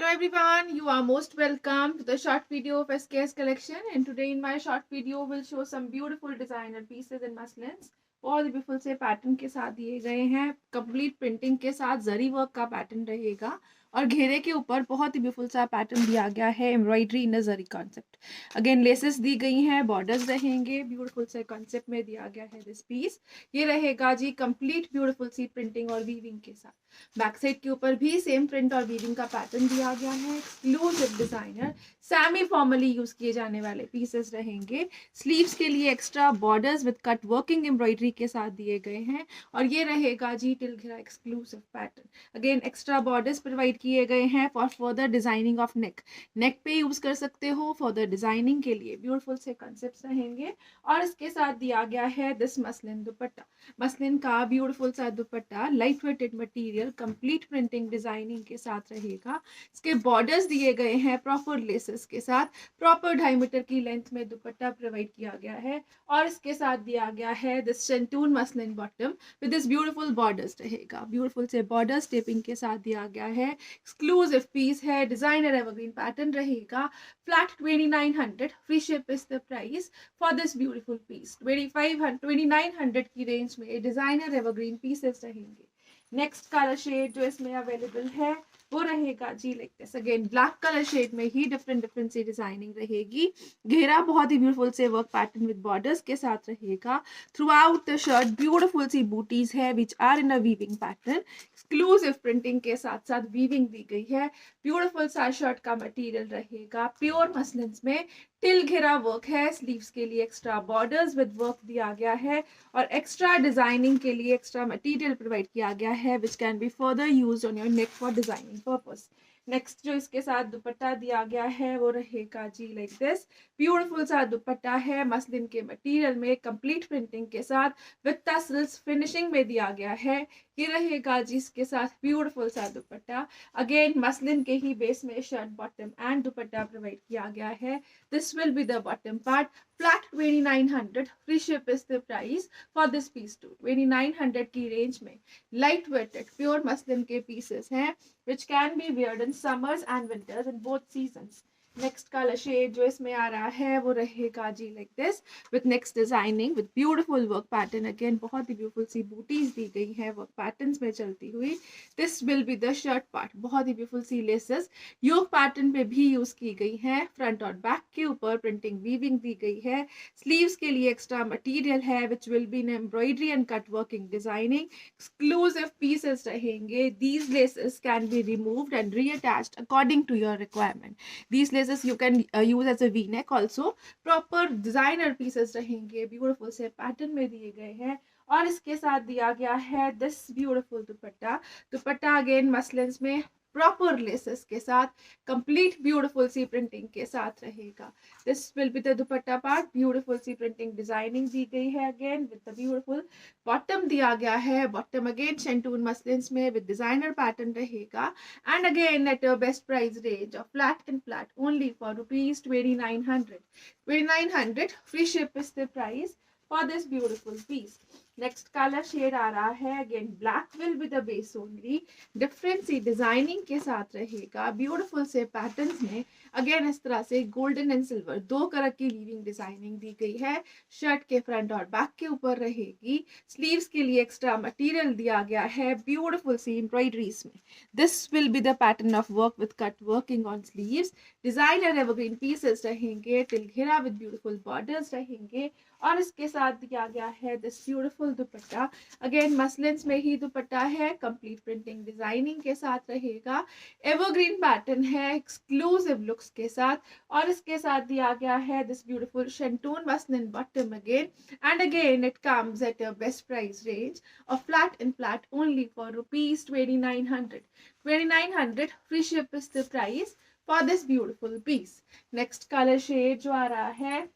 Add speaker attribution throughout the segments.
Speaker 1: Hello everyone, you are most welcome to the short video of SKS collection, and today in my short video will show some beautiful designer pieces in muslins. बहुत ही beautiful से pattern के साथ दिए गए हैं, complete printing के साथ जरी वर्क का पैटर्न रहेगा और घेरे के ऊपर बहुत ही ब्यूटीफुल सा पैटर्न दिया गया है, एम्ब्रॉयडरी इन जरी कॉन्सेप्ट। अगेन लेसेस दी गई हैं, बॉर्डर्स रहेंगे, ब्यूटीफुल से कॉन्सेप्ट में दिया गया है दिस पीस। ये रहेगा जी कंप्लीट ब्यूटीफुल सी प्रिंटिंग और वीविंग के साथ। बैक साइड के ऊपर भी सेम प्रिंट और वीविंग का पैटर्न दिया गया है। Exclusive designer semi formally use किए जाने वाले पीसेस रहेंगे। स्लीव्स के लिए extra borders with cut working embroidery के साथ दिए गए हैं और ये रहेगा जी टिल घेरा exclusive pattern. Again extra borders provide किए गए हैं for further designing of neck. नेक पे यूज कर सकते हो फर्दर डिजाइनिंग के लिए। ब्यूटीफुल से कॉन्सेप्ट्स रहेंगे और इसके साथ दिया गया है दिस मसलिन दुपट्टा। मसलिन का ब्यूटीफुल सा dupatta light weighted material complete printing designing के साथ रहेगा। इसके बॉर्डर्स दिए गए हैं प्रॉपर लेसेस के साथ। प्रॉपर 2.5 मीटर की लेंथ में दुपट्टा प्रोवाइड किया गया है और इसके साथ दिया गया है this shantoon muslin bottom with this beautiful borders रहेगा। ब्यूटीफुल से बॉर्डर्स टेपिंग के साथ दिया गया है। एक्सक्लूसिव पीस है, डिजाइनर एवरग्रीन पैटर्न रहेगा। Flat 2900 free ship is the price for this beautiful piece. 2900 की रेंज में डिजाइनर एवरग्रीन पीसेस रहेंगे। नेक्स्ट कलर शेड जो इसमें अवेलेबल है वो रहेगा जी like this. Again black colour shade में ही डिफरेंट सी डिजाइनिंग रहेगी। घेरा बहुत ही ब्यूटीफुल से वर्क पैटर्न विद बॉर्डर्स के साथ रहेगा। Throughout the shirt beautiful सी बूटीज है which are in a weaving pattern. Exclusive printing के साथ साथ वीविंग दी गई है। ब्यूटीफुल सा शर्ट का मटेरियल रहेगा प्योर मसलिन्स में। टिल घेरा वर्क है। स्लीव्स के लिए एक्स्ट्रा बॉर्डर्स विद वर्क दिया गया है और एक्स्ट्रा डिजाइनिंग के लिए एक्स्ट्रा मटेरियल प्रोवाइड किया गया है which can be further used on your neck for designing purpose. Next जो इसके साथ दुपट्टा दिया गया है वो रहेगा जी लाइक दिस। ब्यूटीफुल सा दुपट्टा है मसलिन के मटेरियल में कंप्लीट प्रिंटिंग के साथ विद टसल्स फिनिशिंग में दिया गया है। ये रहेगा जी इसके साथ ब्यूटीफुल सा दुपट्टा। अगेन मसलिन के ही बेस में shirt bottom and dupatta provide किया गया है। This will be the bottom part. Flat 2900 free ship is the price for this piece too. 2900 की रेंज में लाइट वेटेड प्योर मसलिन के पीसेस हैं which can be weared in summers and winters in both seasons. Next colour shade जो इसमें आ रहा है वो रहेगा जी like this with next designing with beautiful work pattern. Again बहुत ही ब्यूटीफुल सी बूटीज दी गई है वर्क पैटर्न्स में चलती हुई। This will be the shirt part. बहुत ही ब्यूटीफुल सी लेसेस योक पैटर्न पे भी यूज की गई है। फ्रंट और बैक के ऊपर प्रिंटिंग वीविंग दी गई है। स्लीव्स के लिए एक्स्ट्रा मटेरियल है which will be in embroidery and cut working designing. Exclusive pieces रहेंगे। These laces can be removed and reattached according to your requirement. These laces you can use as a v-neck also. Proper designer pieces रहेंगे। Beautiful से pattern में दिए गए हैं और इसके साथ दिया गया है this beautiful dupatta. Dupatta again muslins में प्रॉपर लेसेस के साथ कंप्लीट ब्यूटीफुल सी प्रिंटिंग के साथ रहेगा। This will be the dupatta part. Beautiful सी प्रिंटिंग डिजाइनिंग दी गई है again with the beautiful bottom दिया गया है। बॉटम अगेन शेंटून मसलिन्स में विद डिजाइनर पैटर्न रहेगा and again at a best price range of flat and flat only for rupees 2900. 2900 free ship is the price for this beautiful piece. Next color shade आ रहा है again black will be the base only. Different सी designing के साथ रहेगा। Beautiful से patterns में again इस तरह से गोल्डन एंड सिल्वर दो कलर की वीविंग डिजाइनिंग दी गई है। शर्ट के फ्रंट और बैक के ऊपर रहेगी। स्लीव्स के लिए एक्स्ट्रा मटेरियल दिया गया है ब्यूटीफुल सी एम्ब्रॉयडरीज में। This will be the pattern of work with cut working on sleeves. Designer evergreen pieces रहेंगे। टिल घेरा with beautiful borders रहेंगे और इसके साथ दिया गया है this beautiful dupatta. Again muslins में ही दुपट्टा है। कंप्लीट प्रिंटिंग डिजाइनिंग के साथ रहेगा। एवरग्रीन पैटर्न है एक्सक्लूसिव लुक्स के साथ और इसके साथ दिया गया है this beautiful शेंटून muslin bottom again and again it comes at a best price range of flat and flat only for rupees 2900. 2900 free ship is the price for this beautiful piece. Next color shade जो आ रहा है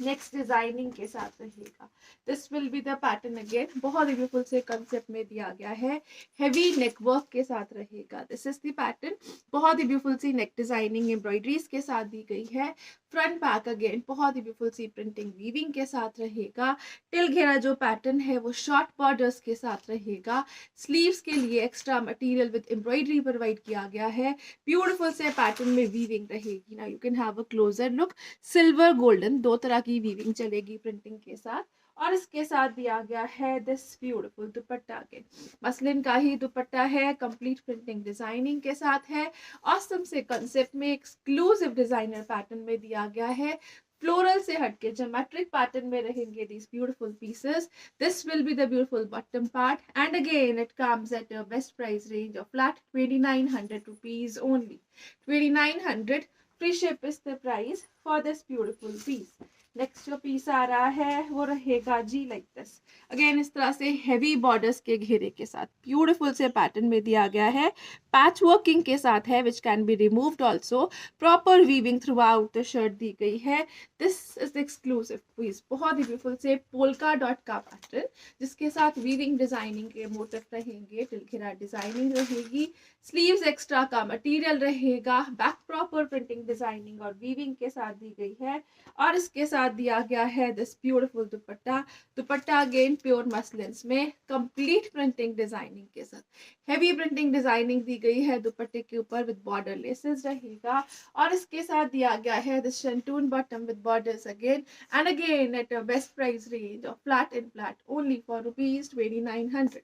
Speaker 1: next designing के साथ रहेगा। This will be the pattern again, बहुत ही beautiful से concept में दिया गया है, हेवी नेक वर्क के साथ रहेगा। दिस इज द पैटर्न, बहुत ही ब्यूटीफुल सी नेक डिजाइनिंग एम्ब्रॉयडरीज के साथ दी गई है। फ्रंट बैक अगेन बहुत ही ब्यूटीफुल सी प्रिंटिंग वीविंग के साथ रहेगा। टिल घेरा जो पैटर्न है वो शॉर्ट बॉर्डर्स के साथ रहेगा। स्लीव्स के लिए extra material with embroidery provide किया गया है। ब्यूटीफुल से पैटर्न में वीविंग रहेगी। Now you can have a closure look. Silver golden दो तरह की वीविंग चलेगी प्रिंटिंग के साथ, और इसके साथ दिया गया है दिस ब्यूटीफुल दुपट्टा के मसलिन का ही दुपट्टा है, कंप्लीट प्रिंटिंग डिजाइनिंग के साथ है। ऑसम से कंसेप्ट में एक्सक्लूसिव डिजाइनर पैटर्न में दिया गया है। फ्लोरल से हटके ज्योमेट्रिक पैटर्न में रहेंगे these beautiful pieces. This will be the beautiful bottom part, and again it comes at a best price range of flat 2900 rupees only. 2900 free ship is the price for this beautiful piece. Next जो piece आ रहा है वो रहेगा जी like this. Again इस तरह से हेवी बॉर्डर्स के घेरे के साथ ब्यूटीफुल से पैटर्न में दिया गया है। पैच वर्किंग के साथ है which can be removed also. Proper weaving throughout the shirt दी गई है। दिस इज एक्सक्लूसिव पीस, बहुत ही ब्यूटीफुल से पोल्का डॉट का पैटर्न जिसके साथ वीविंग डिजाइनिंग के मोटिव रहेंगे, टिलघेरा डिजाइनिंग रहेगी। स्लीव्स एक्स्ट्रा का मटेरियल रहेगा। बैक प्रॉपर प्रिंटिंग डिजाइनिंग और वीविंग के साथ दी गई है, और इसके साथ दिया गया है this beautiful dupatta. Dupatta again pure muslins में कंप्लीट प्रिंटिंग डिजाइनिंग के साथ, हेवी प्रिंटिंग डिजाइनिंग दी गई है दुपट्टे के ऊपर विद बॉर्डर लेसेस रहेगा, और इसके साथ दिया गया है this shantoon bottom with borders again and again at a best price range of flat in flat only for ₹2900।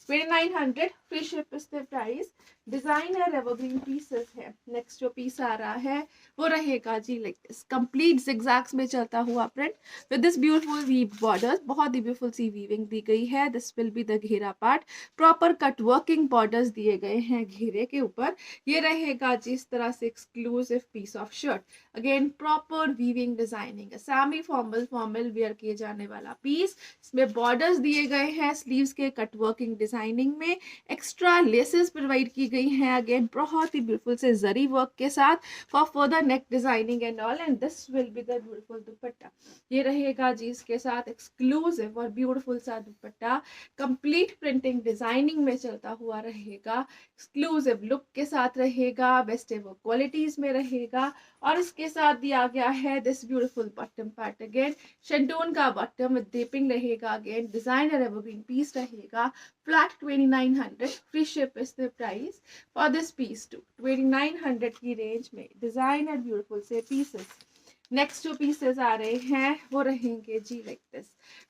Speaker 1: 2900 free ship is the price. Designer evergreen pieces है। नेक्स्ट जो piece आ रहा है वो रहेगा जी लाइक दिस, कंप्लीट जिगजैग्स में चलता हुआ print with this beautiful weave borders, बहुत ही ब्यूटीफुल सी वीविंग दी गई है। दिस विल बी द घेरा part, proper cut working borders दिए गए हैं घेरे के ऊपर। ये रहेगा जिस तरह से exclusive piece of shirt, again proper weaving designing, semi formal wear किए जाने वाला पीस। इसमें बॉर्डर्स दिए गए हैं स्लीव्स के कट वर्किंग डिजाइनिंग में, एक्स्ट्रा लेसेस प्रोवाइड की गई हैं अगेन बहुत ही ब्यूटीफुल से जरी वर्क के साथ for further neck designing and all. And this will be the beautiful दुपट्टा, ये रहेगा जी इसके साथ एक्सक्लूसिव और ब्यूटीफुल सा दुपट्टा, कंप्लीट प्रिंटिंग डिजाइनिंग में चलता हुआ रहेगा, एक्सक्लूसिव लुक के साथ रहेगा, बेस्ट एवर क्वालिटीज में रहेगा, और इसके साथ दिया गया है this beautiful bottom part, again shantoon का बॉटम विद ड्रेपिंग रहेगा, अगेन डिजाइनर एवरग्रीन पीस रहेगा। Flat 2900 free ship is the price for this piece too. 2900 की रेंज में डिजाइनर ब्यूटीफुल से पीसेस। नेक्स्ट जो पीसेस आ रहे हैं वो रहेंगे जी लाइक दिस,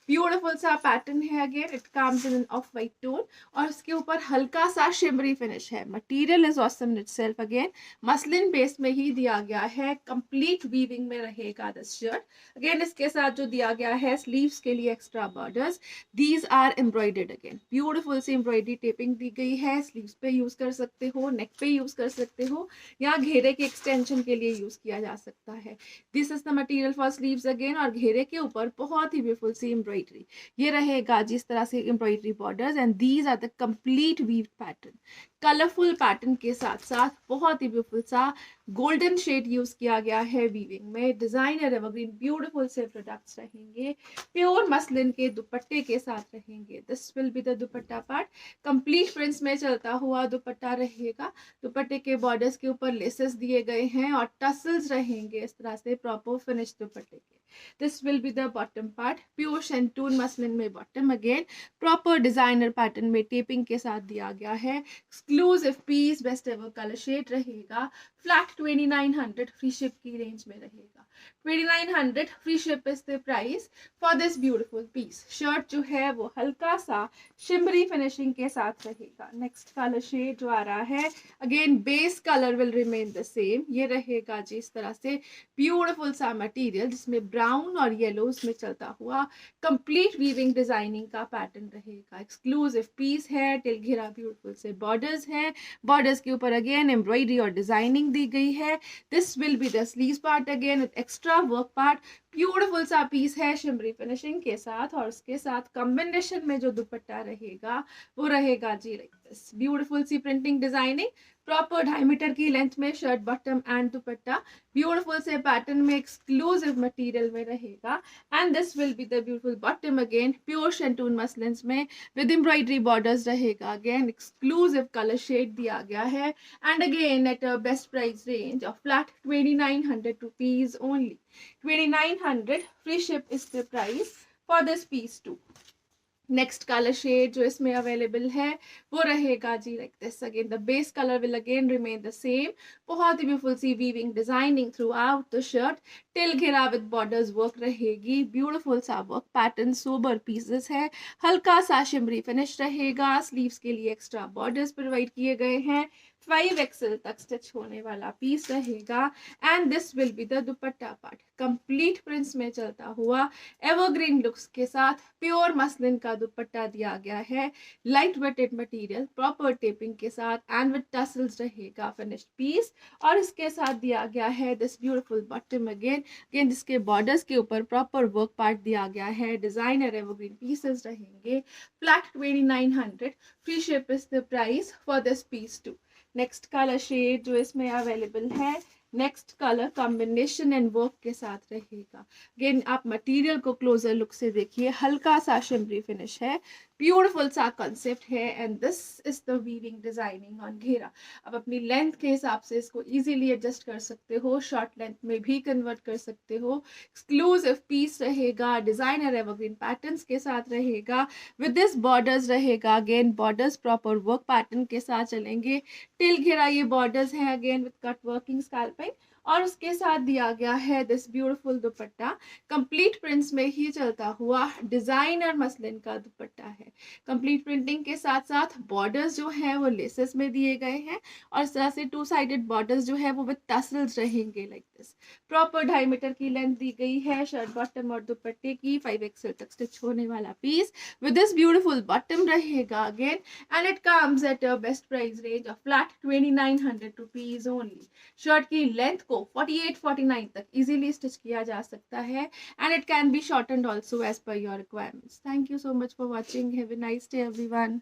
Speaker 1: ब्यूटीफुल सा पैटर्न है, again it comes in off white tone, और इसके ऊपर हल्का सा शिमरी फिनिश है। Material is awesome in itself, again muslin base में ही दिया गया है, कंप्लीट वीविंग में रहेगा दिस शर्ट। अगेन इसके साथ जो दिया गया है स्लीव्स के लिए extra borders, these are embroidered, again beautiful सी एम्ब्रॉयडरी टेपिंग दी गई है। स्लीव्स पे यूज कर सकते हो, नेक पे यूज कर सकते हो, या घेरे के एक्सटेंशन के लिए यूज किया जा सकता है। This is the material for sleeves again, और घेरे के ऊपर बहुत ही ब्यूटीफुल सी एम्ब्रॉयडरी, ये रहेगा जिस तरह से embroidery borders, and these are the complete weave pattern, colourful pattern के साथ साथ बहुत ही ब्यूटीफुल सा गोल्डन शेड यूज किया गया है वीविंग में। डिजाइनर एवरग्रीन ब्यूटीफुल से प्रोडक्ट्स रहेंगे, प्योर मसलिन के दुपट्टे के साथ रहेंगे। This will be the dupatta part, complete prints में चलता हुआ दुपट्टा रहेगा। दुपट्टे के बॉर्डर्स के ऊपर लेसेस दिए गए हैं और टसल्स रहेंगे इस तरह से प्रॉपर फिनिश दुपट्टे के। This will be the bottom part, pure shantoon muslin में bottom, again proper designer pattern में टेपिंग के साथ दिया गया है। Exclusive piece, best ever colour shade रहेगा। फ्लैट 2900 फ्री शिप की रेंज में रहेगा। 2900 free ship is the price for this beautiful piece. Shirt जो है वो हल्का सा शिमरी फिनिशिंग के साथ रहेगा। नेक्स्ट कलर शेड जो आ रहा है, again base colour will remain the same, ये रहेगा जी इस तरह से ब्यूटीफुल सा मटेरियल जिसमें ब्राउन और येलोज में चलता हुआ कंप्लीट वीविंग डिजाइनिंग का पैटर्न रहेगा। एक्सक्लूसिव पीस है, टिल घेरा ब्यूटीफुल से बॉर्डर्स हैं, बॉर्डर्स के ऊपर अगेन एम्ब्रॉयडरी और डिजाइनिंग दी गई है। This will be the sleeves part again with extra work part, beautiful सा पीस है शिमरी फिनिशिंग के साथ, और उसके साथ कॉम्बिनेशन में जो दुपट्टा रहेगा वो रहेगा जी लाइक दिस, ब्यूटीफुल सी प्रिंटिंग डिजाइनिंग, प्रॉपर 2.5 मीटर की लेंथ में shirt bottom and dupatta beautiful से पैटर्न में एक्सक्लूसिव मटेरियल में रहेगा। And this will be the beautiful bottom again pure shantoon muslins में विद एम्ब्रॉयडरी बॉर्डर्स रहेगा। अगेन एक्सक्लूसिव कलर शेड दिया गया है and again at a best price range of flat 2900 rupees only। 2900 free ship is the price for this piece too। Next colour shade जो इसमें available है वो रहेगा जी like this. Again the base colour will again remain the same. बहुत ही beautiful सी weaving designing throughout the shirt, till घेरा विद बॉर्डर्स वर्क रहेगी। ब्यूटीफुल सा वर्क पैटर्न, सोबर पीसेस है, हल्का सा शिमरी फिनिश रहेगा। स्लीव्स के लिए एक्स्ट्रा बॉर्डर्स प्रोवाइड किए गए हैं। 5XL तक स्टिच होने वाला पीस रहेगा and this will be the dupatta part. Complete prints में चलता हुआ एवरग्रीन लुक्स के साथ प्योर मसलिन का दुपट्टा दिया गया है। Light weighted material proper taping के साथ एंड विद टसल्स रहेगा फिनिश्ड पीस। और इसके साथ दिया गया है दिस ब्यूटीफुल बॉटम अगेन जिसके बॉर्डर्स के ऊपर प्रॉपर वर्क पार्ट दिया गया है। डिजाइनर एवरग्रीन पीसेस रहेंगे। Flat 2900 free ship is the price for this piece too. Next colour shade जो इसमें अवेलेबल है, next colour combination and work के साथ रहेगा। अगेन आप मटेरियल को क्लोजर लुक से देखिए, हल्का सा शिमरी फिनिश है, ब्यूटीफुल सा कॉन्सेप्ट है and this is the weaving designing on घेरा। अब अपनी लेंथ के हिसाब से इसको इजीली एडजस्ट कर सकते हो, शॉर्ट लेंथ में भी कन्वर्ट कर सकते हो। एक्सक्लूसिव पीस रहेगा, डिजाइनर एवरग्रीन पैटर्न्स के साथ रहेगा, विद दिस बॉर्डर्स रहेगा। Again borders proper work pattern के साथ चलेंगे। टिल घेरा ये बॉर्डर्स हैं again with cut working scalloping और उसके साथ दिया गया है this beautiful dupatta. Complete prints में ही चलता हुआ डिजाइनर मसलिन का दुपट्टा है। कंप्लीट प्रिंटिंग के साथ साथ बॉर्डर्स जो है वो लेसेस में दिए गए हैं और इस तरह से 2 साइडेड बॉर्डर्स जो है वो विद टसल्स रहेंगे लाइक दिस। प्रॉपर 2.5 मीटर की लेंथ दी गई है शर्ट बॉटम और दुपट्टे की। 5XL तक स्टिच होने वाला piece with this beautiful bottom रहेगा again and it comes at a best price range of flat 2900 rupees only. Shirt की लेंथ को 48-49 तक इजीली स्टिच किया जा सकता है and it can be shortened also as per your requirements। Thank you so much for watching. Have a nice day everyone.